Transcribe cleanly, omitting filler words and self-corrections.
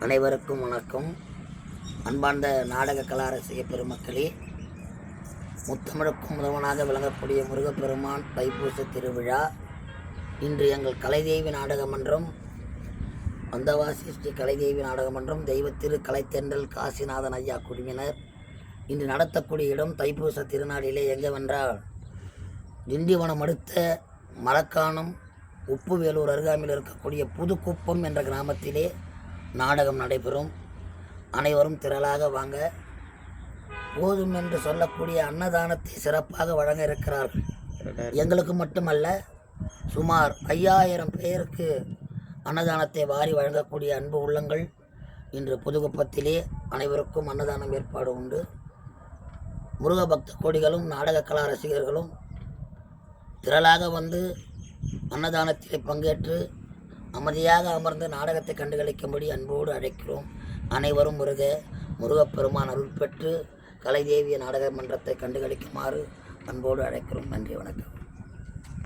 அனைவருக்கும் வணக்கம். அன்பார்ந்த நாடக கலா ரசிக பெருமக்களே, முத்தமிழுக்கும் முதல்வனாக விளங்கக்கூடிய முருகப்பெருமான் தைப்பூச திருவிழா இன்று எங்கள் கலைதேவி நாடகமன்றம், வந்தவாசி ஸ்ரீ கலைதேவி நாடகமன்றம், தெய்வத்திரு கலைத்தென்றல் காசிநாதன் ஐயா குழுவினர் இன்று நடத்தக்கூடிய இடம் தைப்பூச திருநாளிலே எங்கவென்றால் திண்டிவனம் அடுத்த மரக்காணம் உப்புவேலூர் அருகாமையில் இருக்கக்கூடிய புதுக்குப்பம் என்ற கிராமத்திலே நாடகம் நடைபெறும். அனைவரும் திரளாக வாங்க. போதும் என்று சொல்லக்கூடிய அன்னதானத்தை சிறப்பாக வழங்க இருக்கிறார்கள். எங்களுக்கு மட்டுமல்ல, சுமார் 5000 பேருக்கு அன்னதானத்தை வாரி வழங்கக்கூடிய அன்பு உள்ளங்கள் இன்று புதுக்குப்பத்திலே அனைவருக்கும் அன்னதானம் ஏற்பாடு உண்டு. முருக பக்த கோடிகளும் நாடக கலா ரசிகர்களும் திரளாக வந்து அன்னதானத்திலே பங்கேற்று அமைதியாக அமர்ந்து நாடகத்தை கண்டுகளிக்கும்படி அன்போடு அழைக்கிறோம். அனைவரும் முருகப்பெருமான் அருள் பெற்று கலைதேவிய நாடக மன்றத்தை கண்டுகளிக்குமாறு அன்போடு அழைக்கிறோம். நன்றி, வணக்கம்.